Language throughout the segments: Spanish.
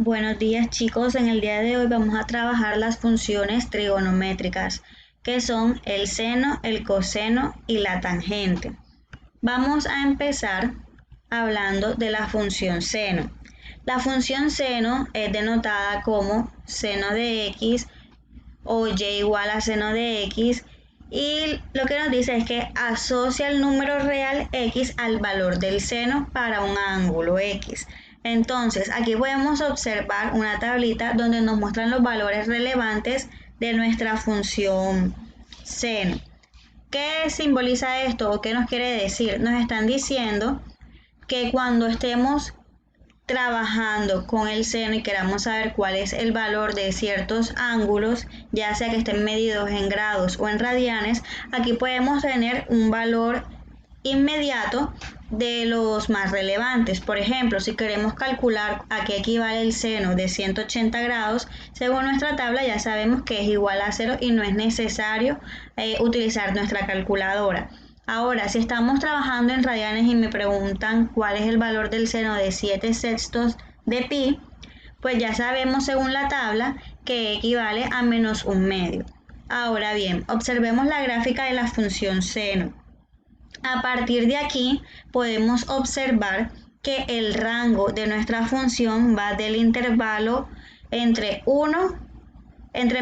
Buenos días chicos, en el día de hoy vamos a trabajar las funciones trigonométricas, que son el seno, el coseno y la tangente. Vamos a empezar hablando de la función seno. La función seno es denotada como seno de x o y igual a seno de x, y lo que nos dice es que asocia el número real x al valor del seno para un ángulo x. Entonces, aquí podemos observar una tablita donde nos muestran los valores relevantes de nuestra función seno. ¿Qué simboliza esto o qué nos quiere decir? Nos están diciendo que cuando estemos trabajando con el seno y queramos saber cuál es el valor de ciertos ángulos, ya sea que estén medidos en grados o en radianes, aquí podemos tener un valor inmediato de los más relevantes. Por ejemplo, si queremos calcular a qué equivale el seno de 180 grados, según nuestra tabla ya sabemos que es igual a 0 y no es necesario utilizar nuestra calculadora. Ahora, si estamos trabajando en radianes y me preguntan cuál es el valor del seno de 7 sextos de pi, pues ya sabemos según la tabla que equivale a menos un medio. Ahora bien, observemos la gráfica de la función seno. A partir de aquí podemos observar que el rango de nuestra función va del intervalo entre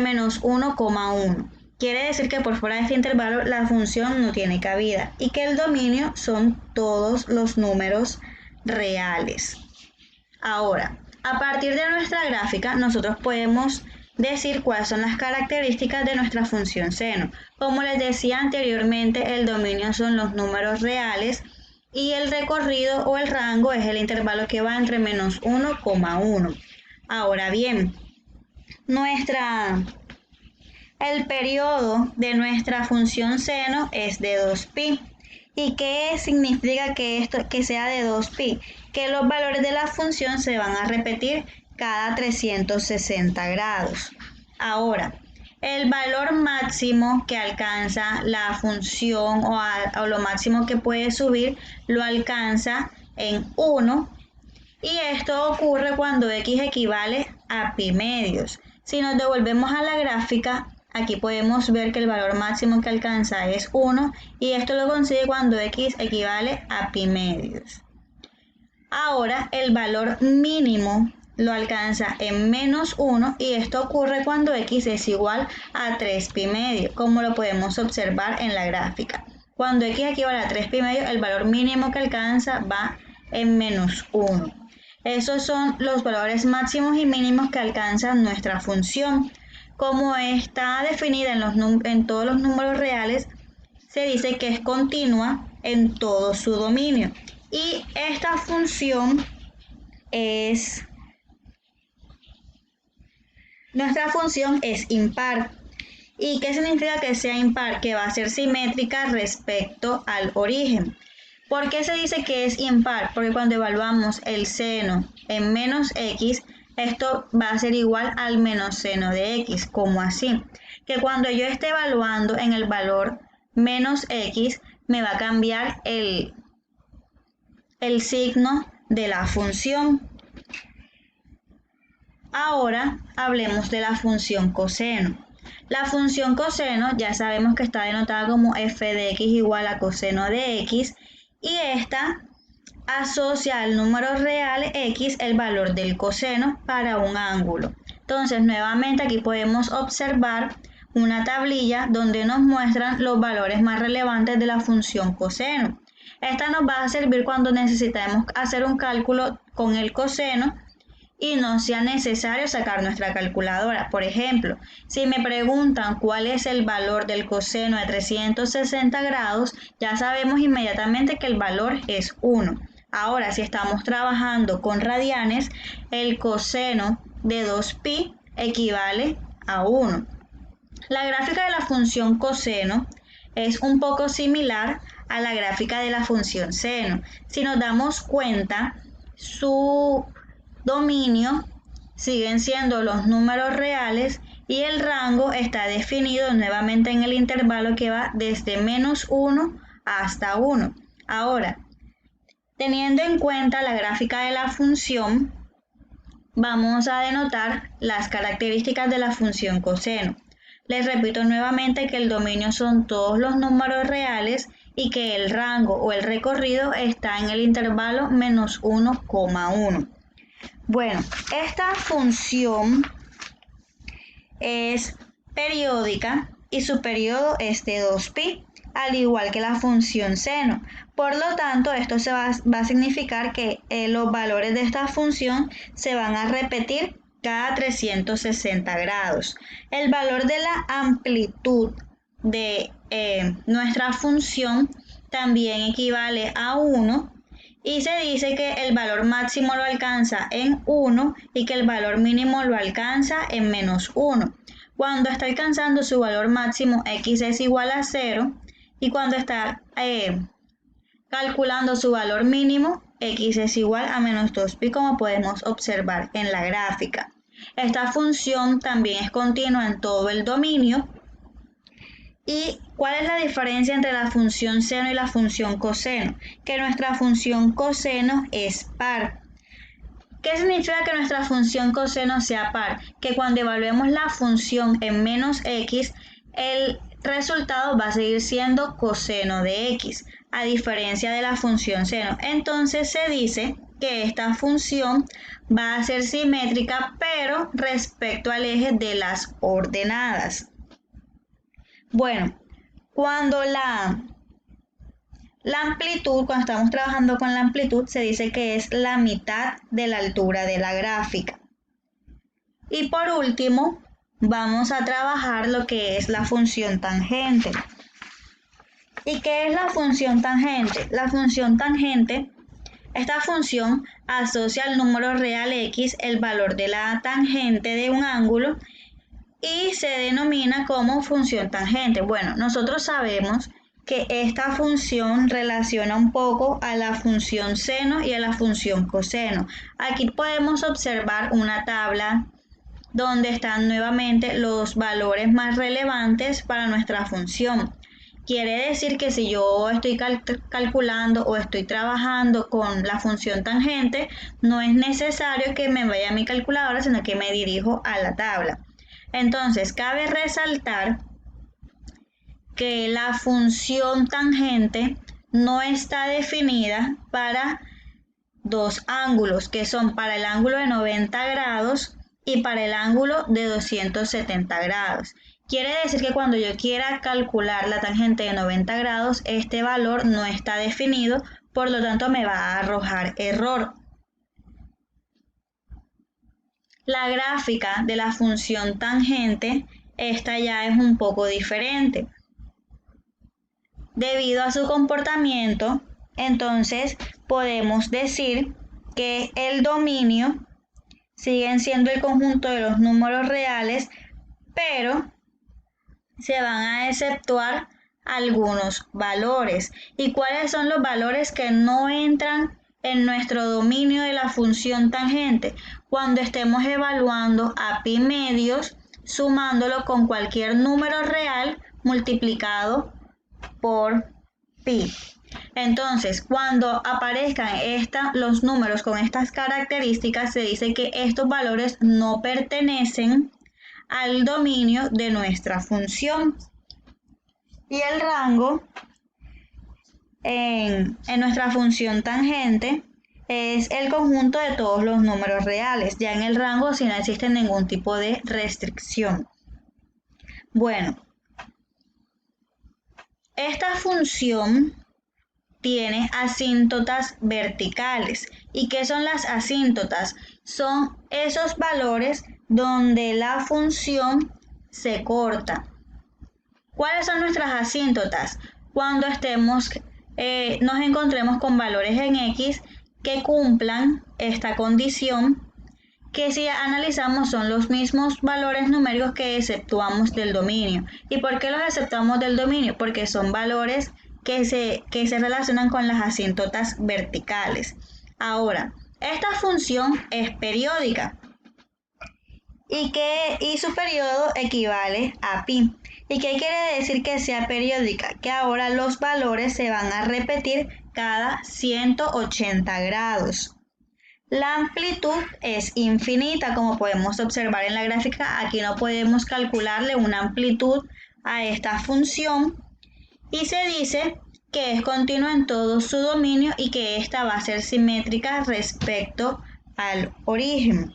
menos 1,1. Quiere decir que por fuera de este intervalo la función no tiene cabida y que el dominio son todos los números reales. Ahora, a partir de nuestra gráfica, nosotros podemos decir cuáles son las características de nuestra función seno. Como les decía anteriormente, el dominio son los números reales y el recorrido o el rango es el intervalo que va entre menos 1,1. Ahora bien, el periodo de nuestra función seno es de 2pi. ¿Y qué significa que sea de 2pi? Que los valores de la función se van a repetir cada 360 grados. Ahora, el valor máximo que alcanza la función o lo máximo que puede subir lo alcanza en 1, y esto ocurre cuando x equivale a pi medios. Si nos devolvemos a la gráfica, aquí podemos ver que el valor máximo que alcanza es 1 y esto lo consigue cuando x equivale a pi medios. Ahora el valor mínimo lo alcanza en menos 1 y esto ocurre cuando x es igual a 3 pi medio, como lo podemos observar en la gráfica. Cuando x equivale a 3 pi medio, el valor mínimo que alcanza va en menos 1. Esos son los valores máximos y mínimos que alcanza nuestra función. Como está definida en todos los números reales, se dice que es continua en todo su dominio. Y esta función nuestra función es impar. ¿Y qué significa que sea impar? Que va a ser simétrica respecto al origen. ¿Por qué se dice que es impar? Porque cuando evaluamos el seno en menos x, esto va a ser igual al menos seno de x. ¿Cómo así? Que cuando yo esté evaluando en el valor menos x, me va a cambiar el signo de la función. Ahora hablemos de la función coseno. La función coseno ya sabemos que está denotada como f de x igual a coseno de x, y esta asocia al número real x el valor del coseno para un ángulo. Entonces, nuevamente aquí podemos observar una tablilla donde nos muestran los valores más relevantes de la función coseno. Esta nos va a servir cuando necesitemos hacer un cálculo con el coseno y no sea necesario sacar nuestra calculadora. Por ejemplo, si me preguntan cuál es el valor del coseno de 360 grados, ya sabemos inmediatamente que el valor es 1. Ahora, si estamos trabajando con radianes, el coseno de 2pi equivale a 1. La gráfica de la función coseno es un poco similar a la gráfica de la función seno. Si nos damos cuenta, su dominio siguen siendo los números reales y el rango está definido nuevamente en el intervalo que va desde menos 1 hasta 1. Ahora, teniendo en cuenta la gráfica de la función, vamos a denotar las características de la función coseno. Les repito nuevamente que el dominio son todos los números reales y que el rango o el recorrido está en el intervalo menos 1,1. Bueno, esta función es periódica y su periodo es de 2pi, al igual que la función seno. Por lo tanto, esto va a significar que los valores de esta función se van a repetir cada 360 grados. El valor de la amplitud de nuestra función también equivale a 1 y se dice que el valor máximo lo alcanza en 1 y que el valor mínimo lo alcanza en menos 1. Cuando está alcanzando su valor máximo, x es igual a 0 y cuando está calculando su valor mínimo, x es igual a menos 2pi, como podemos observar en la gráfica. Esta función también es continua en todo el dominio. ¿Y cuál es la diferencia entre la función seno y la función coseno? Que nuestra función coseno es par. ¿Qué significa que nuestra función coseno sea par? Que cuando evaluemos la función en menos x, el resultado va a seguir siendo coseno de x, a diferencia de la función seno. Entonces se dice que esta función va a ser simétrica, pero respecto al eje de las ordenadas. Bueno, cuando la amplitud, cuando estamos trabajando con la amplitud, se dice que es la mitad de la altura de la gráfica. Y por último, vamos a trabajar lo que es la función tangente. ¿Y qué es la función tangente? La función tangente, esta función asocia al número real x el valor de la tangente de un ángulo y se denomina como función tangente. Bueno, nosotros sabemos que esta función relaciona un poco a la función seno y a la función coseno. Aquí podemos observar una tabla donde están nuevamente los valores más relevantes para nuestra función. Quiere decir que si yo estoy calculando o estoy trabajando con la función tangente, no es necesario que me vaya a mi calculadora, sino que me dirijo a la tabla. Entonces, cabe resaltar que la función tangente no está definida para dos ángulos, que son para el ángulo de 90 grados y para el ángulo de 270 grados. Quiere decir que cuando yo quiera calcular la tangente de 90 grados, este valor no está definido, por lo tanto me va a arrojar error. La gráfica de la función tangente, esta ya es un poco diferente. Debido a su comportamiento, entonces podemos decir que el dominio sigue siendo el conjunto de los números reales, pero se van a exceptuar algunos valores. ¿Y cuáles son los valores que no entran en nuestro dominio de la función tangente? Cuando estemos evaluando a pi medios, sumándolo con cualquier número real multiplicado por pi. Entonces, cuando aparezcan los números con estas características, se dice que estos valores no pertenecen al dominio de nuestra función. Y el rango en nuestra función tangente es el conjunto de todos los números reales. Ya en el rango sí no existe ningún tipo de restricción. Bueno, esta función tiene asíntotas verticales. ¿Y qué son las asíntotas? Son esos valores donde la función se corta. ¿Cuáles son nuestras asíntotas? Cuando nos encontremos con valores en x que cumplan esta condición, que si analizamos son los mismos valores numéricos que exceptuamos del dominio. ¿Y por qué los exceptuamos del dominio? Porque son valores que se relacionan con las asíntotas verticales. Ahora, esta función es periódica y su periodo equivale a pi. ¿Y qué quiere decir que sea periódica? Que ahora los valores se van a repetir cada 180 grados. La amplitud es infinita, como podemos observar en la gráfica. Aquí no podemos calcularle una amplitud a esta función y se dice que es continua en todo su dominio y que ésta va a ser simétrica respecto al origen.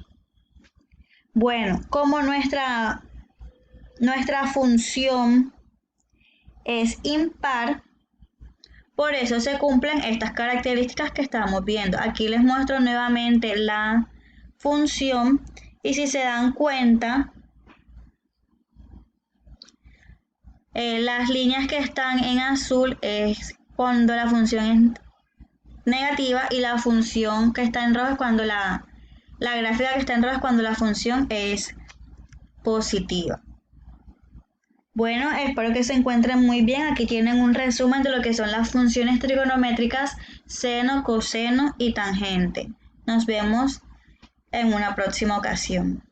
Bueno, como nuestra función es impar, por eso se cumplen estas características que estamos viendo. Aquí les muestro nuevamente la función y si se dan cuenta, las líneas que están en azul es cuando la función es negativa y la función que está en rojo es cuando la gráfica que está en rojo es cuando la función es positiva. Bueno, espero que se encuentren muy bien. Aquí tienen un resumen de lo que son las funciones trigonométricas seno, coseno y tangente. Nos vemos en una próxima ocasión.